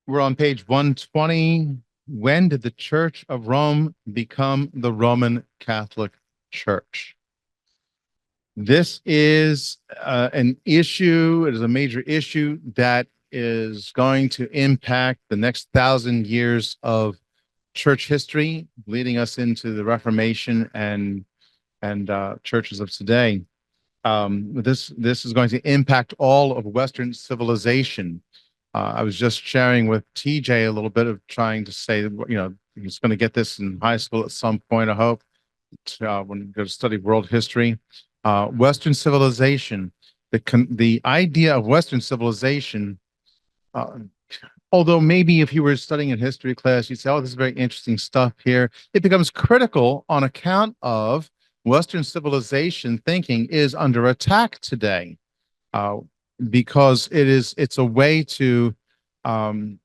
We're on page 120. When did the Church of Rome become the Roman Catholic Church? This is an issue. It is a major issue that is going to impact the next 1,000 years of church history, leading us into the Reformation and churches of today. This is going to impact all of Western civilization. I was just sharing with TJ a little bit of trying to say, he's going to get this in high school at some point, I hope, when you go to study world history. Western civilization, the idea of Western civilization, although maybe if you were studying in history class, you'd say, oh, this is very interesting stuff here. It becomes critical on account of Western civilization thinking is under attack today. Because it's a way to, in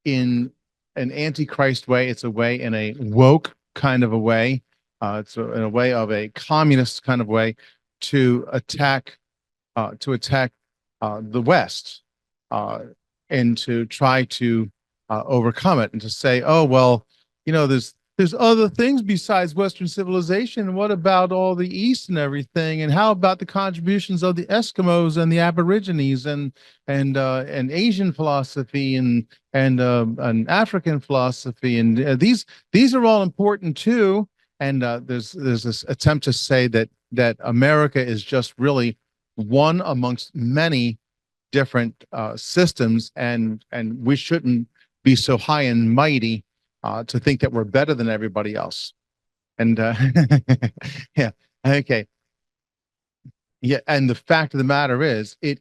an antichrist way, it's a way in a woke kind of a way, in a way of a communist kind of way to attack the West, and to try to overcome it, and to say, oh well, there's other things besides Western civilization. What about all the East and everything? And how about the contributions of the Eskimos and the Aborigines and Asian philosophy and African philosophy? And these are all important too. And there's this attempt to say that America is just really one amongst many different systems, and we shouldn't be so high and mighty to think that we're better than everybody else. And yeah, okay. Yeah, and the fact of the matter is, it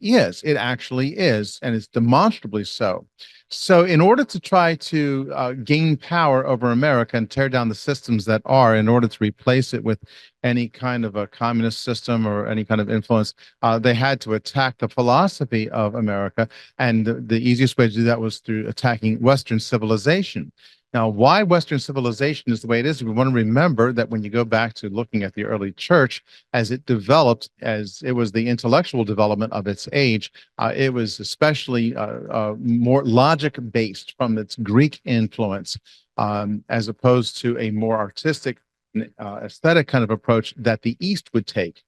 actually is, and it's demonstrably so. So in order to try to gain power over America and tear down the systems that are, in order to replace it with any kind of a communist system or any kind of influence, they had to attack the philosophy of America. And the easiest way to do that was through attacking Western civilization. Now, why Western civilization is the way it is, we want to remember that when you go back to looking at the early church, as it developed, as it was the intellectual development of its age, it was especially more logic-based from its Greek influence, as opposed to a more artistic, aesthetic kind of approach that the East would take.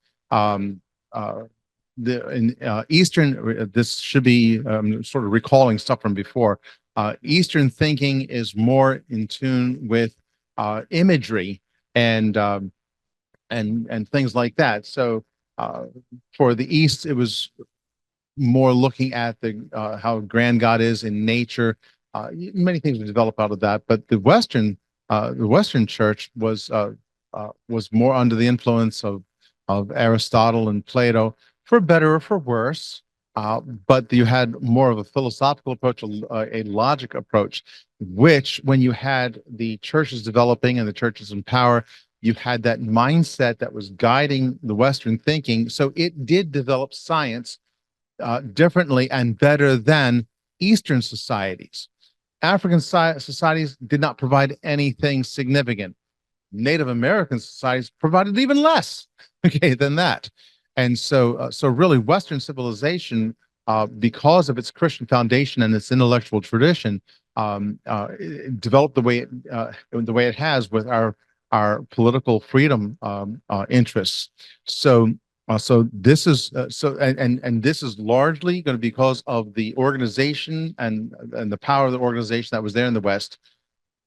Eastern, this should be sort of recalling stuff from before. Eastern thinking is more in tune with imagery and things like that. So for the East, it was more looking at how grand God is in nature. Many things would develop out of that, but the Western Church was more under the influence of Aristotle and Plato, for better or for worse. But you had more of a philosophical approach, a logic approach, which when you had the churches developing and the churches in power, you had that mindset that was guiding the Western thinking. So it did develop science differently and better than Eastern societies. African societies did not provide anything significant. Native American societies provided even less, okay, than that. And so really Western civilization, because of its Christian foundation and its intellectual tradition, it developed the way it has with our political freedom interests. So this is and this is largely going to be because of the organization and the power of the organization that was there in the West,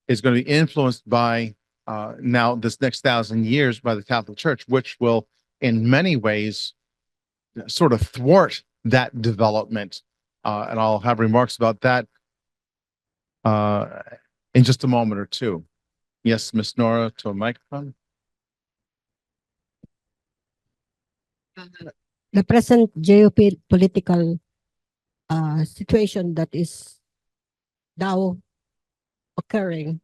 is going to be influenced by now this next 1,000 years by the Catholic Church, which will in many ways sort of thwart that development. And I'll have remarks about that in just a moment or two. Yes, Miss Nora, to a microphone. The present geopolitical situation that is now occurring,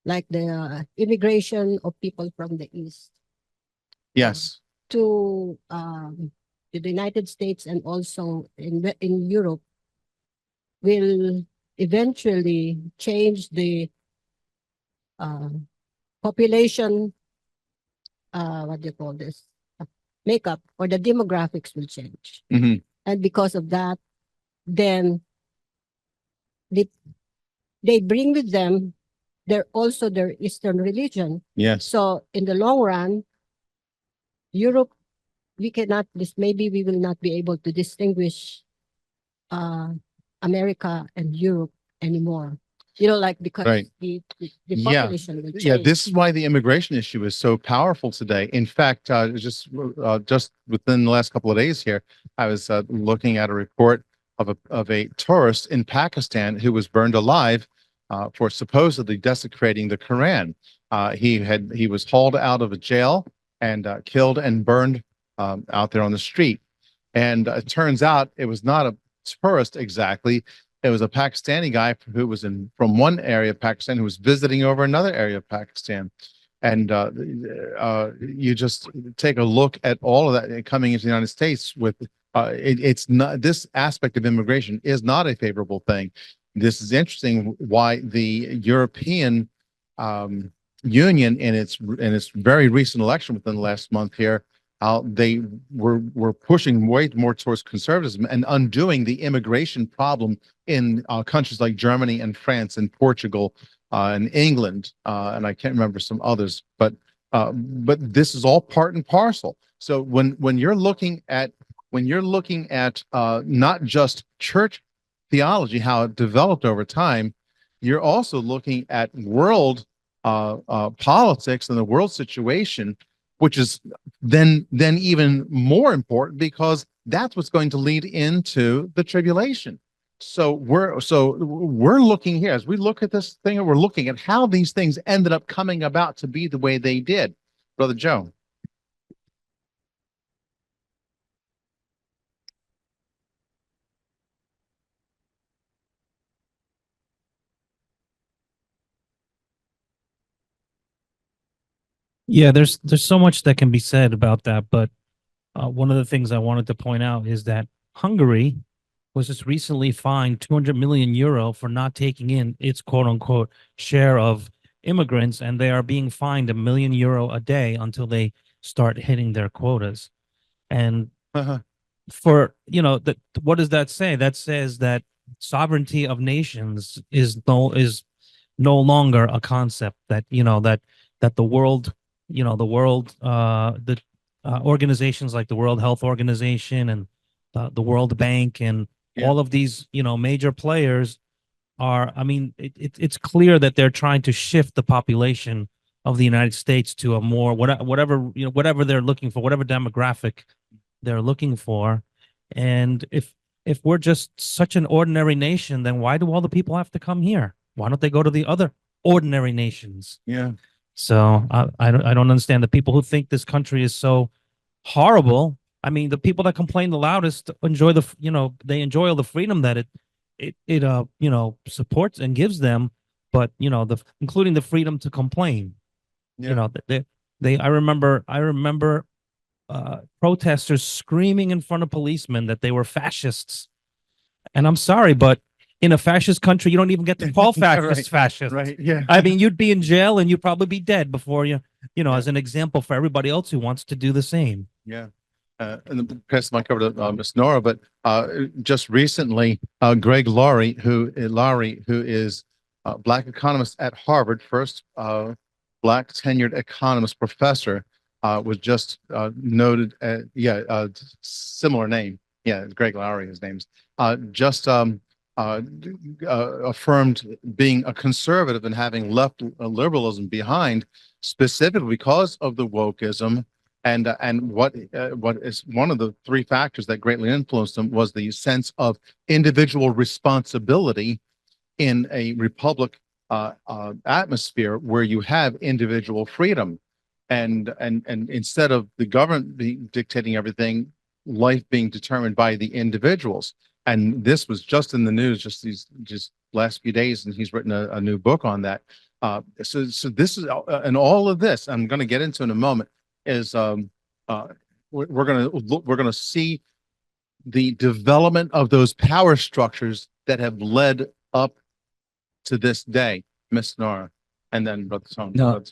like the immigration of people from the East. Yes. To the United States and also in Europe, will eventually change the population, what do you call this, makeup, or the demographics will change. Mm-hmm. And because of that, then they bring with them their Eastern religion. Yes. So in the long run, Europe, we cannot this maybe we will not be able to distinguish uh America and Europe anymore. Like because Right. the Yeah. population will Yeah, change. this is why the immigration issue is so powerful today. In fact, just within the last couple of days here, I was looking at a report of a tourist in Pakistan who was burned alive for supposedly desecrating the Quran. He was hauled out of a jail and killed and burned out there on the street. And it turns out it was not a tourist exactly. It was a Pakistani guy who was from one area of Pakistan who was visiting over another area of Pakistan. And you just take a look at all of that coming into the United States with it's not, this aspect of immigration is not a favorable thing. This is interesting why the European Union in its very recent election within the last month here, they were pushing way more towards conservatism and undoing the immigration problem in countries like Germany and France and Portugal and England, and I can't remember some others, but this is all part and parcel. So when you're looking at not just church theology, how it developed over time, you're also looking at world politics and the world situation, which is then even more important because that's what's going to lead into the tribulation. So we're looking here as we look at this thing, and we're looking at how these things ended up coming about to be the way they did. Brother Joe. Yeah, there's so much that can be said about that, but one of the things I wanted to point out is that Hungary was just recently fined 200 million euro for not taking in its quote unquote share of immigrants, and they are being fined €1 million a day until they start hitting their quotas. And for what does that say? That says that sovereignty of nations is no longer a concept that the world, the organizations like the World Health Organization and the World Bank and all of these major players are, I mean, it's clear that they're trying to shift the population of the United States to a more whatever they're looking for, whatever demographic they're looking for. And if we're just such an ordinary nation, then why do all the people have to come here? Why don't they go to the other ordinary nations? Yeah. So I don't understand the people who think this country is so horrible. I mean, the people that complain the loudest enjoy they enjoy all the freedom that it supports and gives them, but including the freedom to complain. Yeah. I remember protesters screaming in front of policemen that they were fascists. And I'm sorry, but in a fascist country, you don't even get to call fascists fascists. Right. Yeah. I mean, you'd be in jail and you'd probably be dead before as an example for everybody else who wants to do the same. Yeah. And the pass my cover to Miss Nora, but just recently, Greg Laurie, who is a Black economist at Harvard, first Black tenured economist professor, was just noted. Similar name. Yeah, Greg Laurie, his name's just affirmed being a conservative and having left liberalism behind, specifically because of the wokeism. And what is one of the three factors that greatly influenced him was the sense of individual responsibility in a republic atmosphere where you have individual freedom, and instead of the government dictating everything, life being determined by the individuals. And this was just in the news just last few days, and he's written a new book on that. So this is and all of this I'm going to get into in a moment is we're going to see the development of those power structures that have led up to this day. Miss Nora, and then Brother Tony. No,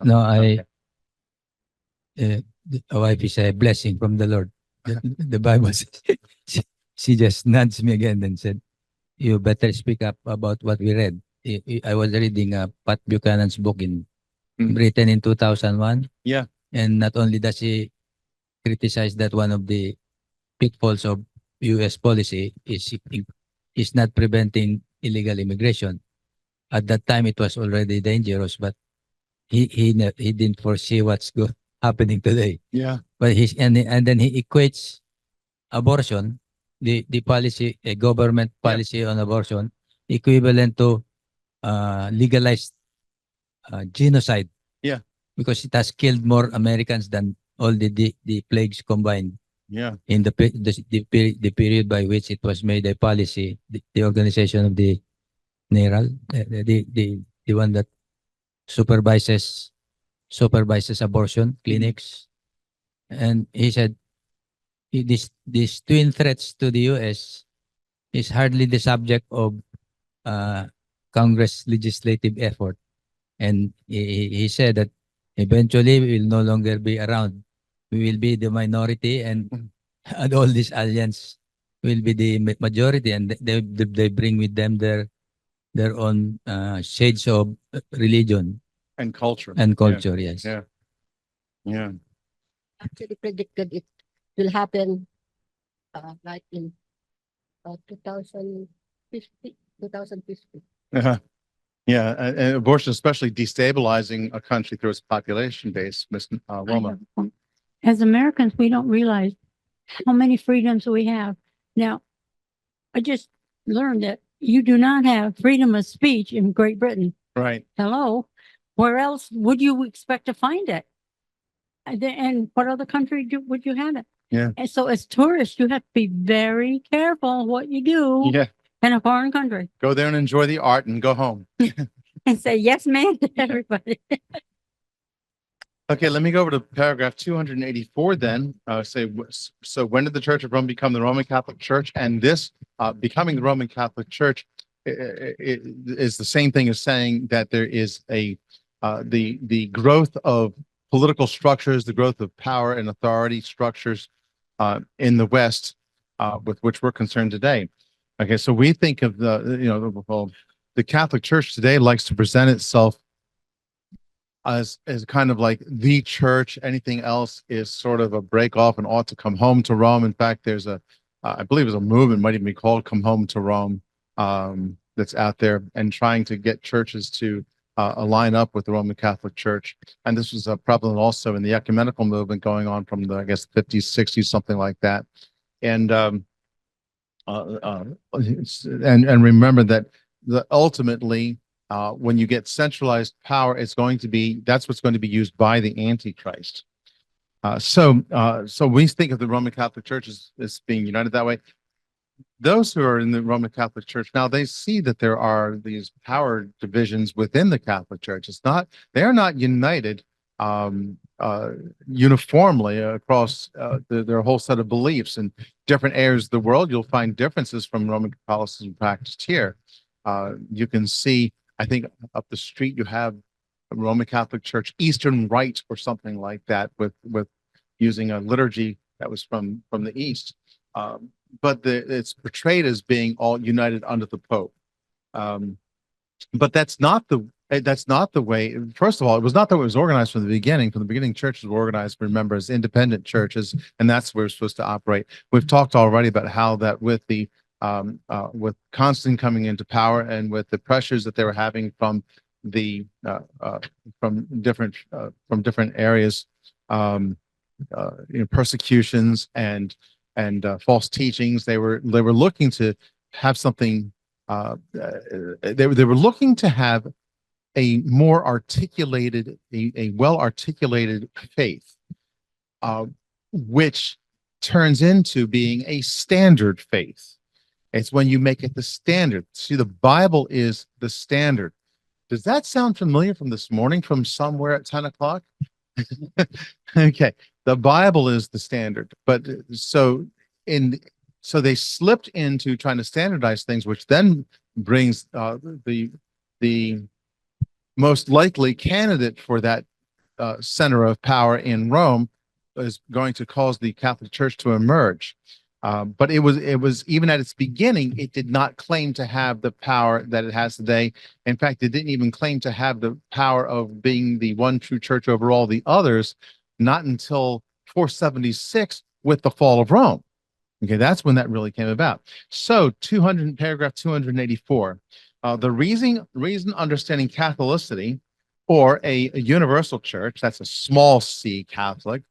a wife is a blessing from the Lord. The Bible says, she just nudged me again and said, "You better speak up about what we read." I was reading Pat Buchanan's book in Mhm. Britain in 2001. Yeah. And not only does he criticize that one of the pitfalls of U.S. policy is not preventing illegal immigration. At that time, it was already dangerous, but he didn't foresee what's happening today. Yeah. But and then he equates abortion, the policy, a government Yeah. policy on abortion, equivalent to legalized genocide. Yeah. Because it has killed more Americans than all the plagues combined. Yeah. In the period by which it was made a policy, the organization of the NERAL, the one that supervises abortion clinics, and he said these twin threats to the U.S. is hardly the subject of Congress legislative effort, and he said that eventually we will no longer be around. We will be the minority, and all this alliance will be the majority, and they bring with them their own shades of religion And culture. and culture. Yes. Yeah. Yeah. Actually predicted it will happen like in 2050, 2050. Uh-huh. Yeah. And abortion, especially destabilizing a country through its population base, Ms. I Wilma. have a point. As Americans, we don't realize how many freedoms we have. Now, I just learned that you do not have freedom of speech in Great Britain. Right. Hello? Where else would you expect to find it? And what other country would you have it? Yeah. And so as tourists, you have to be very careful what you do Yeah. in a foreign country Go there and enjoy the art and go home. and say, yes, ma'am, to everybody. Okay, let me go over to paragraph 284 then. So when did the Church of Rome become the Roman Catholic Church? And this becoming the Roman Catholic Church is the same thing as saying that there is the growth of political structures, the growth of power and authority structures in the West with which we're concerned today. Okay, so we think of the Catholic Church today likes to present itself as kind of like the church. Anything else is sort of a break off and ought to come home to Rome. In fact, there's I believe there's a movement, might even be called Come Home to Rome, that's out there and trying to get churches to align up with the Roman Catholic Church. And this was prevalent also in the ecumenical movement going on from the, I guess, 50s, 60s, something like that. And remember that ultimately, when you get centralized power, that's what's going to be used by the Antichrist. So we think of the Roman Catholic Church as being united that way. Those who are in the Roman Catholic Church now, they see that there are these power divisions within the Catholic Church. They are not united uniformly across their whole set of beliefs. In different areas of the world, you'll find differences from Roman Catholicism practiced here. You can see, I think up the street you have a Roman Catholic Church Eastern Rite or something like that, with using a liturgy that was from the East. But it's portrayed as being all united under the Pope. But that's not the way. First of all, it was not the way it was organized from the beginning. From the beginning, churches were organized, remember, as independent churches, and that's where we're supposed to operate. We've talked already about how that with Constantine coming into power and with the pressures that they were having from different areas, persecutions and false teachings, they were looking to have something. They were looking to have a more articulated, a well-articulated faith, which turns into being a standard faith. It's when you make it the standard. See, the Bible is the standard. Does that sound familiar from this morning, from somewhere at 10 o'clock? Okay, the Bible is the standard. But so they slipped into trying to standardize things, which then brings the most likely candidate for that center of power in Rome is going to cause the Catholic Church to emerge. But it was even at its beginning, it did not claim to have the power that it has today. In fact, it didn't even claim to have the power of being the one true church over all the others, not until 476 with the fall of Rome. Okay, that's when that really came about. So paragraph 284, the reason understanding Catholicity, or a universal church, that's a small c Catholic,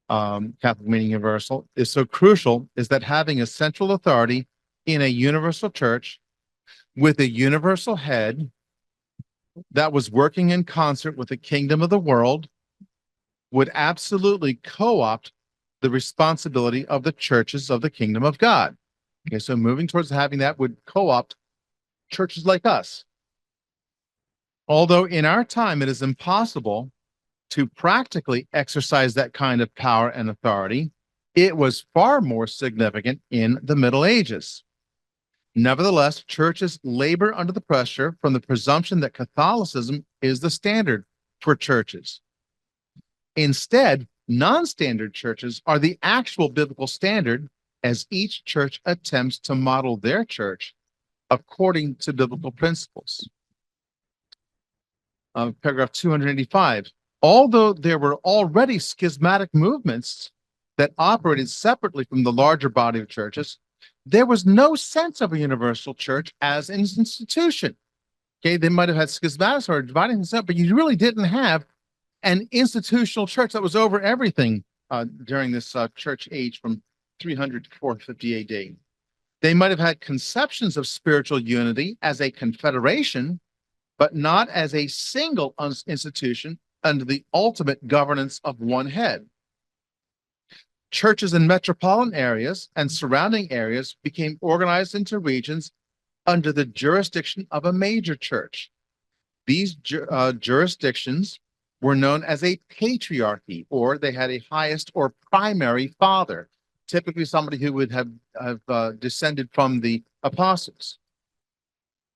Catholic meaning universal, is so crucial is that having a central authority in a universal church with a universal head that was working in concert with the kingdom of the world would absolutely co-opt the responsibility of the churches of the kingdom of God. Okay, so moving towards having that would co-opt churches like us. Although in our time it is impossible to practically exercise that kind of power and authority, it was far more significant in the Middle Ages. Nevertheless, churches labor under the pressure from the presumption that Catholicism is the standard for churches. Instead, non-standard churches are the actual biblical standard, as each church attempts to model their church according to biblical principles. Paragraph 285. Although there were already schismatic movements that operated separately from the larger body of churches, there was no sense of a universal church as an institution. Okay, they might have had schismatics or dividing themselves, but you really didn't have an institutional church that was over everything during this church age from 300 to 450 AD. They might have had conceptions of spiritual unity as a confederation, but not as a single institution under the ultimate governance of one head. Churches in metropolitan areas and surrounding areas became organized into regions under the jurisdiction of a major church. These jurisdictions were known as a patriarchy, or they had a highest or primary father, typically somebody who would have descended from the apostles.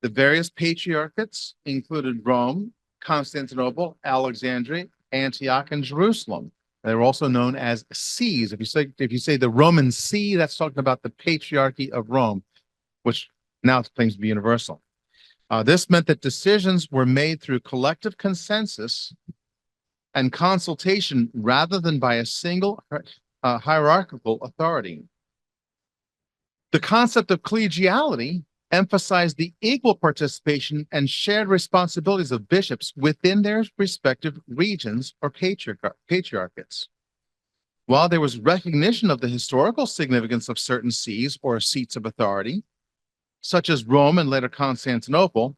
The various patriarchates included Rome, Constantinople, Alexandria, Antioch, and Jerusalem. They were also known as sees. If you say the Roman see, that's talking about the Patriarchy of Rome, which now claims to be universal. This meant that decisions were made through collective consensus and consultation rather than by a single hierarchical authority. The concept of collegiality emphasized the equal participation and shared responsibilities of bishops within their respective regions or patriarchates. While there was recognition of the historical significance of certain sees or seats of authority, such as Rome and later Constantinople,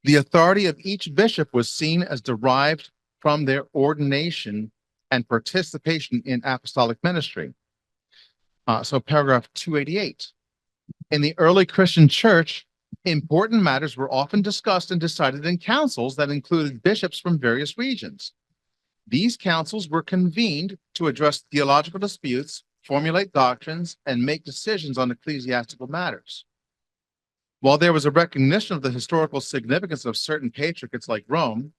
the authority of each bishop was seen as derived from their ordination and participation in apostolic ministry. So paragraph 288. In the early Christian church, important matters were often discussed and decided in councils that included bishops from various regions. These councils were convened to address theological disputes, formulate doctrines, and make decisions on ecclesiastical matters. While there was a recognition of the historical significance of certain patriarchates like Rome,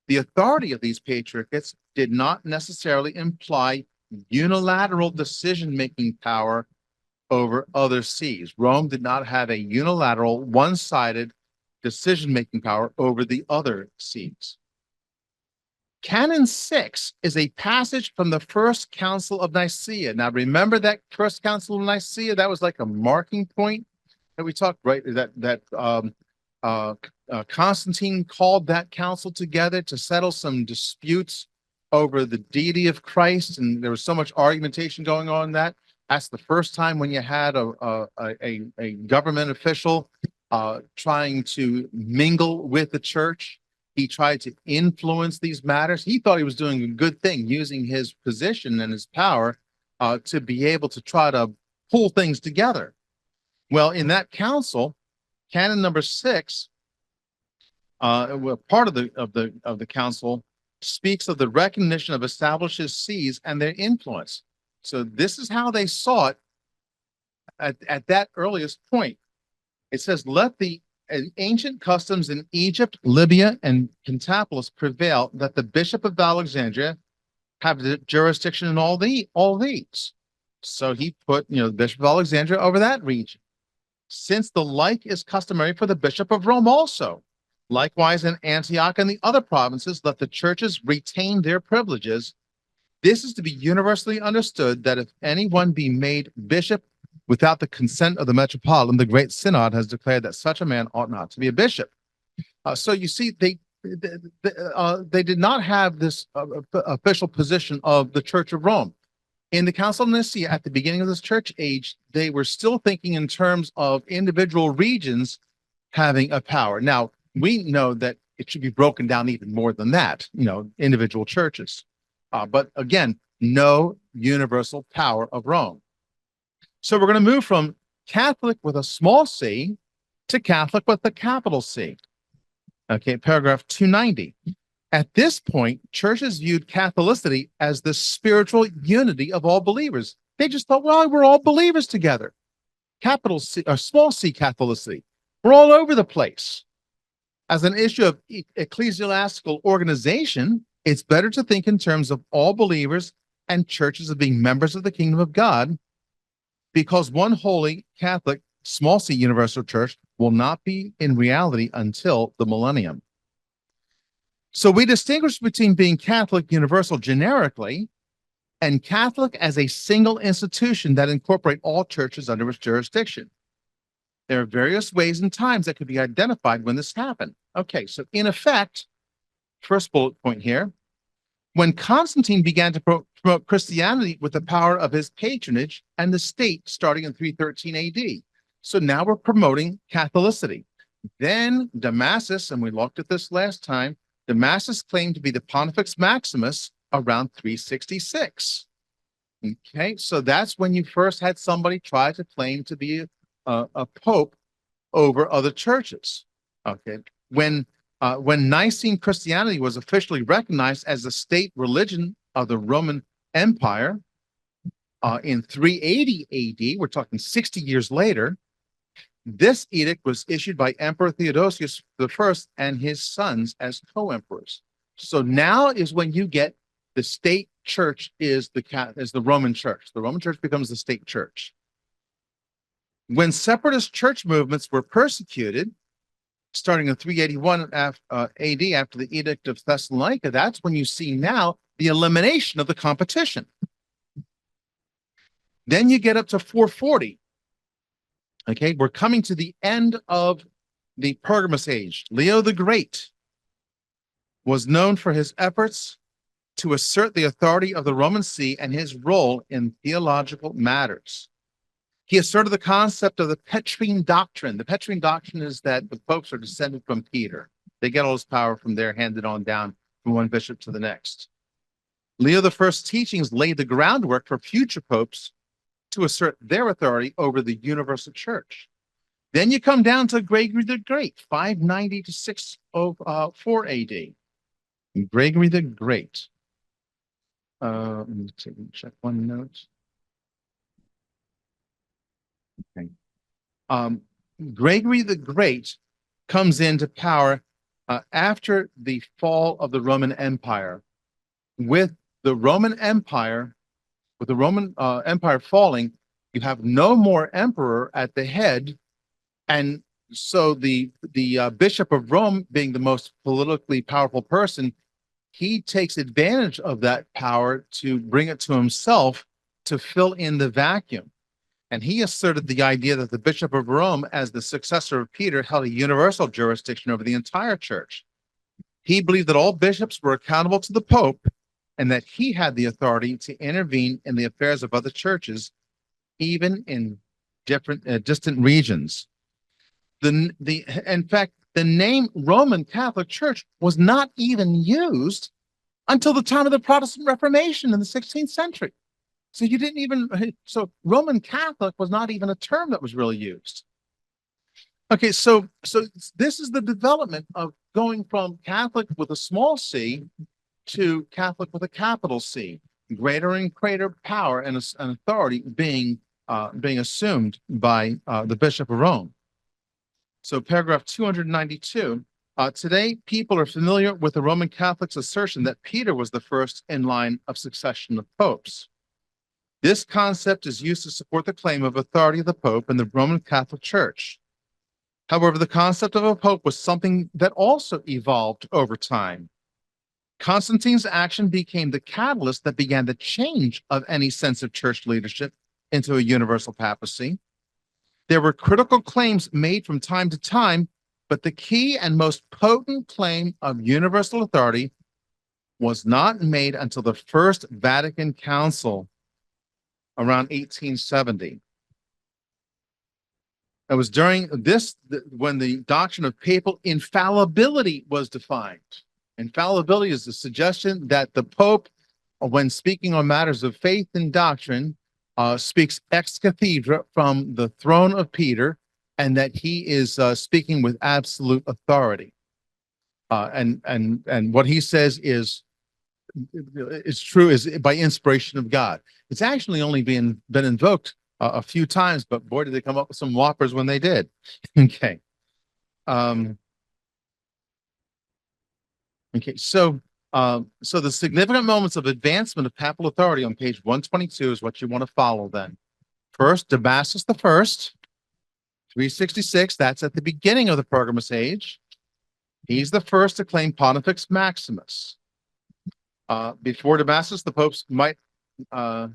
the authority of these patriarchates did not necessarily imply unilateral decision-making power over other sees. Rome did not have a unilateral, one-sided decision-making power over the other sees. Canon 6 is a passage from the First Council of Nicaea. Now, remember that First Council of Nicaea? That was like a marking point that we talked, right? Constantine called that council together to settle some disputes over the deity of Christ, and there was so much argumentation going on in that. That's the first time when you had a government official trying to mingle with the church. He tried to influence these matters. He thought he was doing a good thing, using his position and his power to be able to try to pull things together. Well, in that council, Canon number 6, part of the council speaks of the recognition of established sees and their influence. So this is how they saw it at that earliest point. It says, let the ancient customs in Egypt, Libya, and Pentapolis prevail, that the bishop of Alexandria have the jurisdiction in all these. So he put, the Bishop of Alexandria over that region. Since the like is customary for the Bishop of Rome also. Likewise, in Antioch and the other provinces, let the churches retain their privileges. This is to be universally understood that if anyone be made bishop without the consent of the metropolitan, the great synod has declared that such a man ought not to be a bishop. So you see, they did not have this official position of the Church of Rome. In the Council of Nicaea, at the beginning of this church age, they were still thinking in terms of individual regions having a power. Now, we know that it should be broken down even more than that, individual churches. But again, no universal power of Rome. So we're going to move from Catholic with a small c to Catholic with a capital C. Okay, paragraph 290. At this point, churches viewed Catholicity as the spiritual unity of all believers. They just thought, well, we're all believers together. Capital C or small c Catholicity. We're all over the place. As an issue of ecclesiastical organization, it's better to think in terms of all believers and churches as being members of the kingdom of God, because one holy Catholic small c universal church will not be in reality until the millennium. So we distinguish between being Catholic universal generically and Catholic as a single institution that incorporate all churches under its jurisdiction. There are various ways and times that could be identified when this happened. Okay, so in effect, first bullet point here, when Constantine began to promote Christianity with the power of his patronage and the state starting in 313 AD. So now we're promoting Catholicity. Then Damasus, and we looked at this last time, Damasus claimed to be the Pontifex Maximus around 366. Okay, so that's when you first had somebody try to claim to be a pope over other churches. Okay, when Nicene Christianity was officially recognized as the state religion of the Roman Empire in 380 AD, we're talking 60 years later, this edict was issued by Emperor Theodosius I and his sons as co-emperors. So now is when you get the state church is the Roman church. The Roman church becomes the state church. When separatist church movements were persecuted, starting in 381 AD after the Edict of Thessalonica, that's when you see now the elimination of the competition. Then you get up to 440. Okay, we're coming to the end of the Pergamos age. Leo the Great was known for his efforts to assert the authority of the Roman See and his role in theological matters. He asserted the concept of the Petrine doctrine. The Petrine doctrine is that the popes are descended from Peter. They get all his power from there, handed on down from one bishop to the next. Leo I's teachings laid the groundwork for future popes to assert their authority over the universal church. Then you come down to Gregory the Great, 590 to 604 AD. Gregory the Great. Let me check one note. Okay. Gregory the Great comes into power after the fall of the Roman Empire. With the Roman Empire falling, you have no more emperor at the head, and so the Bishop of Rome, being the most politically powerful person, he takes advantage of that power to bring it to himself to fill in the vacuum. And he asserted the idea that the Bishop of Rome, as the successor of Peter, held a universal jurisdiction over the entire church. He believed that all bishops were accountable to the Pope and that he had the authority to intervene in the affairs of other churches, even in different distant regions. In fact, the name Roman Catholic Church was not even used until the time of the Protestant Reformation in the 16th century. So Roman Catholic was not even a term that was really used. Okay, so this is the development of going from Catholic with a small c to Catholic with a capital C, greater and greater power and authority being assumed by the Bishop of Rome. So paragraph 292, today people are familiar with the Roman Catholics' assertion that Peter was the first in line of succession of popes. This concept is used to support the claim of authority of the Pope in the Roman Catholic Church. However, the concept of a Pope was something that also evolved over time. Constantine's action became the catalyst that began the change of any sense of church leadership into a universal papacy. There were critical claims made from time to time, but the key and most potent claim of universal authority was not made until the First Vatican Council around 1870. It was during this when the doctrine of papal infallibility was defined. Infallibility is the suggestion that the Pope, when speaking on matters of faith and doctrine, speaks ex cathedra from the throne of Peter, and that he is speaking with absolute authority. And what he says is true, is by inspiration of God. It's actually only been invoked a few times, but boy, did they come up with some whoppers when they did. Okay. Okay, so the significant moments of advancement of papal authority on page 122 is what you want to follow then. First, Damascus the First, 366, that's at the beginning of the Pergamos age. He's the first to claim Pontifex Maximus. Before Damascus, the popes might, they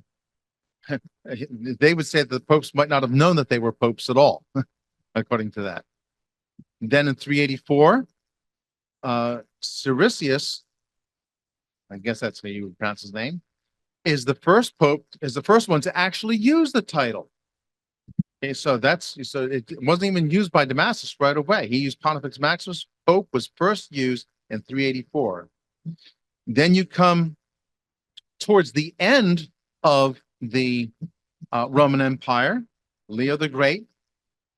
would say that the popes might not have known that they were popes at all, according to that. Then in 384, Siricius, I guess that's how you would pronounce his name, is the first pope, is the first one to actually use the title. Okay, so it wasn't even used by Damascus right away. He used Pontifex Maximus. Pope was first used in 384. Then you come towards the end of the Roman Empire, Leo the Great.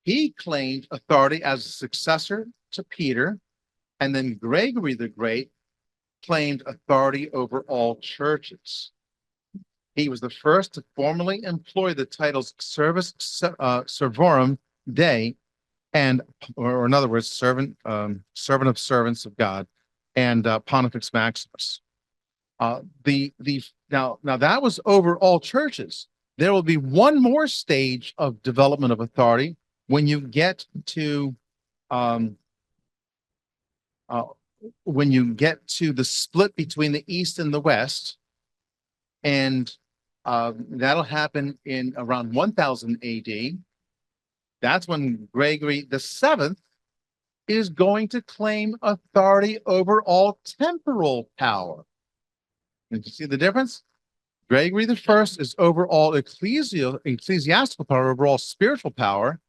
He claimed authority as a successor to Peter, and then Gregory the Great claimed authority over all churches. He was the first to formally employ the titles Servus Servorum Dei, or in other words, servant of servants of God, and Pontifex Maximus. Now that was over all churches. There will be one more stage of development of authority when you get to the split between the East and the West, and that'll happen in around 1000 AD. That's when Gregory the Seventh is going to claim authority over all temporal power. Did you see the difference? Gregory the First is over all ecclesiastical power, over all spiritual power,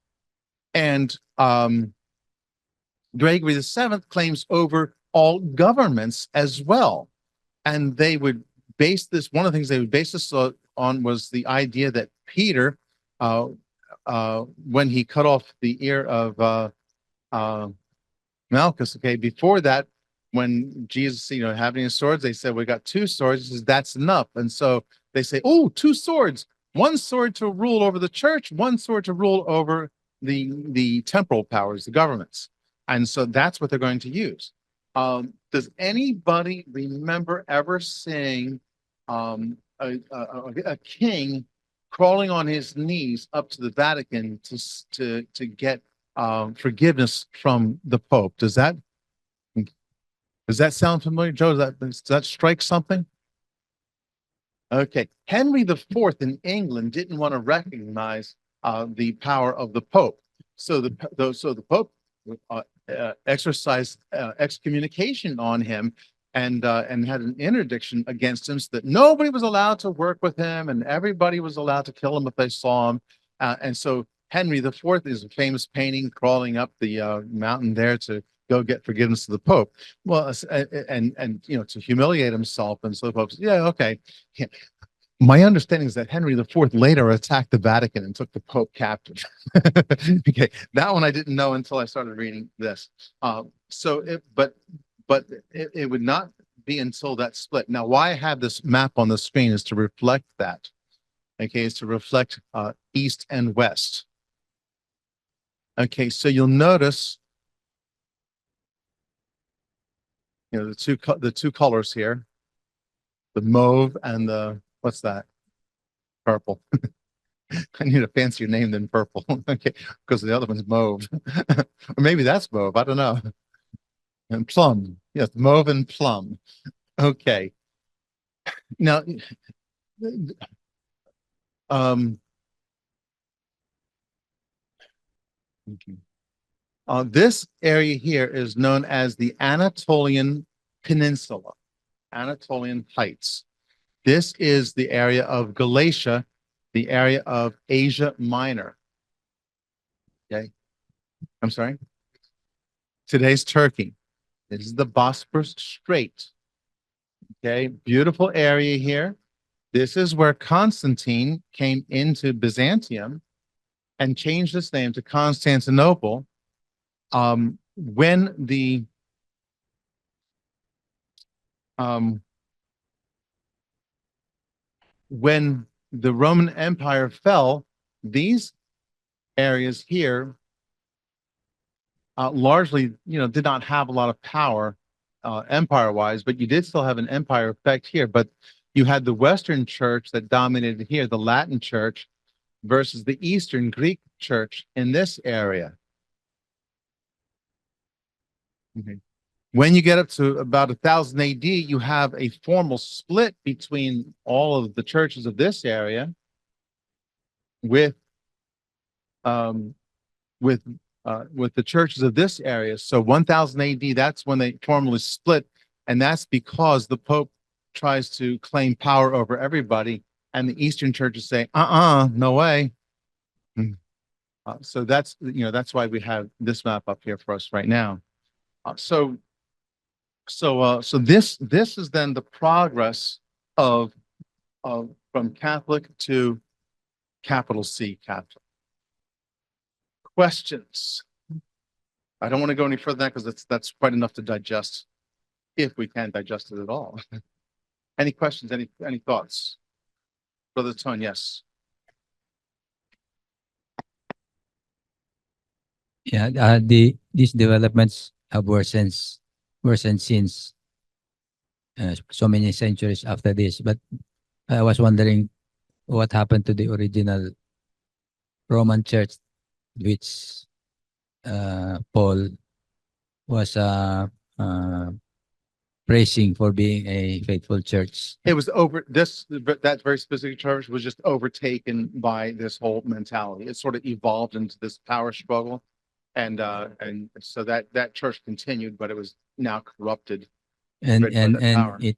and Gregory the Seventh claims over all governments as well. And they would base this, one of the things they would base this on was the idea that Peter, when he cut off the ear of Malchus, okay, before that, when Jesus, having his swords, they said, we got two swords. He says, that's enough. And so they say, oh, two swords, one sword to rule over the church, one sword to rule over the temporal powers, the governments. And so that's what they're going to use. Does anybody remember ever seeing a king crawling on his knees up to the Vatican to get forgiveness from the Pope? Does that sound familiar, Joe? Does that strike something? Okay, Henry IV in England didn't want to recognize the power of the Pope, so the Pope exercised excommunication on him and had an interdiction against him, so that nobody was allowed to work with him, and everybody was allowed to kill him if they saw him. And so Henry IV is a famous painting crawling up the mountain there to go get forgiveness to the Pope. Well, and to humiliate himself, and so the Pope said, yeah, okay. Yeah. My understanding is that Henry IV later attacked the Vatican and took the Pope captive. Okay, that one I didn't know until I started reading this. But it would not be until that split. Now, why I have this map on the screen is to reflect that. Okay, is to reflect East and West. Okay, so you'll notice, the two colors here, the mauve and the, what's that? purple. I need a fancier name than purple. Okay, because the other one's mauve. Or maybe that's mauve. I don't know. And plum. Yes, mauve and plum. Okay. Now, um, this area here is known as the Anatolian Peninsula, Anatolian Heights. This is the area of Galatia, the area of Asia Minor. Okay. I'm sorry. Today's Turkey. This is the Bosporus Strait. Okay. Beautiful area here. This is where Constantine came into Byzantium and changed its name to Constantinople. When the Roman Empire fell, these areas here largely, did not have a lot of power empire-wise, but you did still have an empire effect here. But you had the Western church that dominated here, the Latin church, versus the Eastern Greek church in this area. Okay. When you get up to about 1000 AD, you have a formal split between all of the churches of this area with the churches of this area. So 1000 AD, that's when they formally split. And that's because the Pope tries to claim power over everybody. And the Eastern churches say, no way. So that's why we have this map up here for us right now. So this is then the progress of from Catholic to capital C Catholic. Questions? I don't want to go any further than that because that's quite enough to digest, if we can digest it at all. Any questions? Any thoughts? Brother Tone, yes. Yeah, these developments have worsened since so many centuries after this. But I was wondering what happened to the original Roman Church, which Paul was praising for being a faithful church. It was that very specific church was just overtaken by this whole mentality. It sort of evolved into this power struggle. And so that church continued, but it was now corrupted. And power. it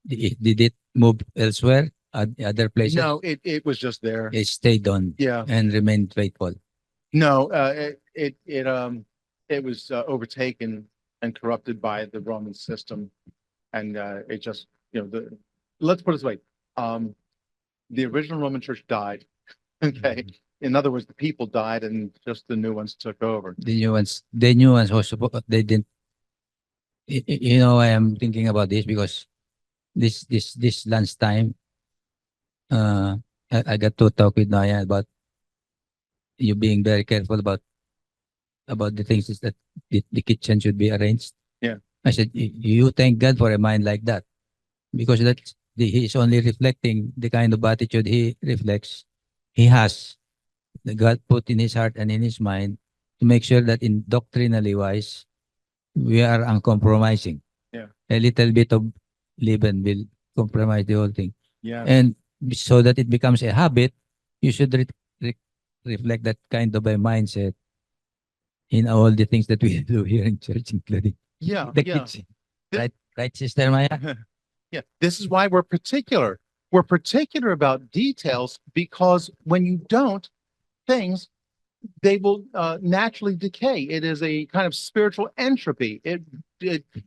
did it move elsewhere at other places? No, it was just there. It stayed on, Yeah. and remained faithful. No, it was overtaken and corrupted by the Roman system, and it just let's put it this way: the original Roman Church died. Okay, in other words, the people died, and just the new ones took over. The new ones were supposed, they didn't. I am thinking about this because this lunchtime, I got to talk with Naya about you being very careful about the things that the kitchen should be arranged. Yeah. I said, you thank God for a mind like that, because he is only reflecting the kind of attitude he reflects. He has the God put in his heart and in his mind to make sure that in doctrinally wise, we are uncompromising. Yeah. A little bit of leaven will compromise the whole thing. Yeah. And so that it becomes a habit, you should reflect that kind of a mindset in all the things that we do here in church, including the kitchen. Right, Sister Maya? Yeah, this is why we're particular. We're particular about details, because when you don't, things, they will naturally decay. It is a kind of spiritual entropy.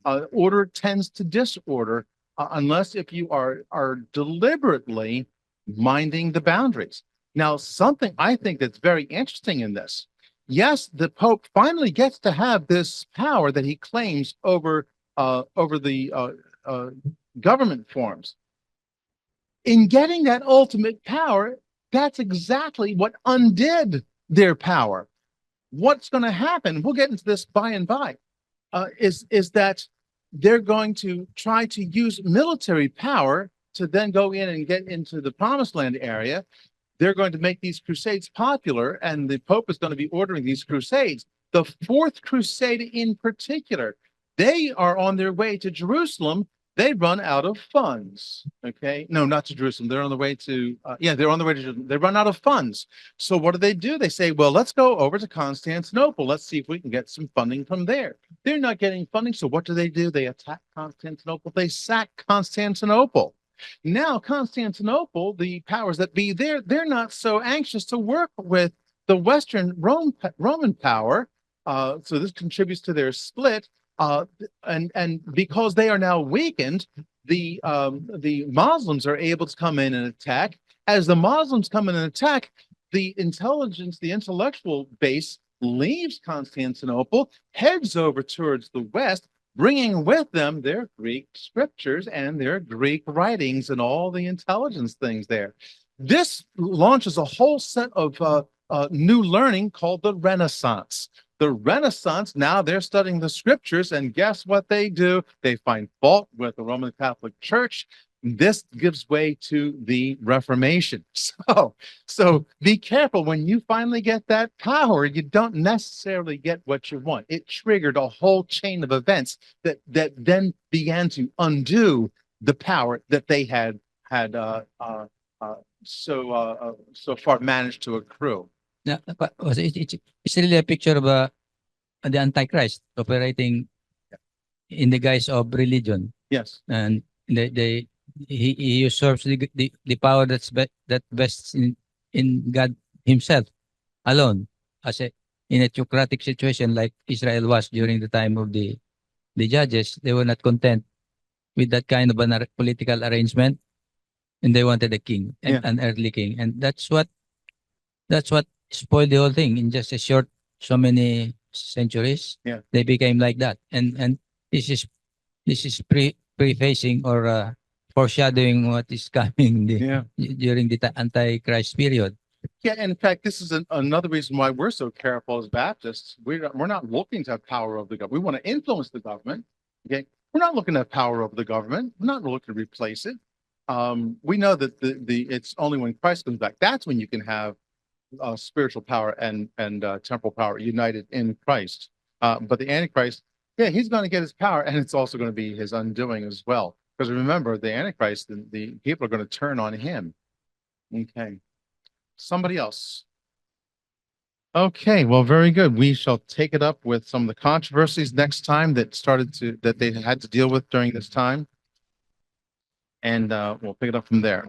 Order tends to disorder unless if you are deliberately minding the boundaries. Now, something I think that's very interesting in this. Yes, the Pope finally gets to have this power that he claims over the government forms. In getting that ultimate power, that's exactly what undid their power. What's going to happen? We'll get into this by and by. Is that they're going to try to use military power to then go in and get into the promised land area, they're going to make these crusades popular, and the Pope is going to be ordering these crusades. The Fourth Crusade in particular, they are on their way to Jerusalem. They run out of funds. Okay. No, not to Jerusalem. They're on the way to, they're on the way to Jerusalem. They run out of funds. So what do? They say, well, let's go over to Constantinople. Let's see if we can get some funding from there. They're not getting funding. So what do? They attack Constantinople. They sack Constantinople. Now, Constantinople, the powers that be there, they're not so anxious to work with the Western Roman power. So this contributes to their split. And because they are now weakened, the Muslims are able to come in and attack. As the Muslims come in and attack, the intelligence, the intellectual base leaves Constantinople, heads over towards the west, bringing with them their Greek scriptures and their Greek writings and all the intelligence things there. This launches a whole set of new learning called the Renaissance. The Renaissance, now they're studying the scriptures, and guess what they do? They find fault with the Roman Catholic Church. This gives way to the Reformation. So be careful when you finally get that power. You don't necessarily get what you want. It triggered a whole chain of events that then began to undo the power that they had so far managed to accrue. Yeah, but it's really a picture of the Antichrist operating in the guise of religion, Yes. and he usurps the power that vests in God Himself alone, in a theocratic situation like Israel was during the time of the judges. They were not content with that kind of an political arrangement, and they wanted a king, an earthly king, and that's what spoiled the whole thing in just a short so many centuries. Yeah. They became like that, and this is prefacing or foreshadowing what is coming during the Antichrist period. Yeah, and in fact, this is another reason why we're so careful as Baptists. We're not looking to have power over the government. We want to influence the government. Okay, we're not looking to have power over the government. We're not looking to replace it. We know that it's only when Christ comes back that's when you can have spiritual power and temporal power united in Christ. But the Antichrist, he's going to get his power, and it's also going to be his undoing as well. Because remember, the Antichrist, the people are going to turn on him. Okay. Somebody else. Okay, well, very good. We shall take it up with some of the controversies next time that they had to deal with during this time. And we'll pick it up from there.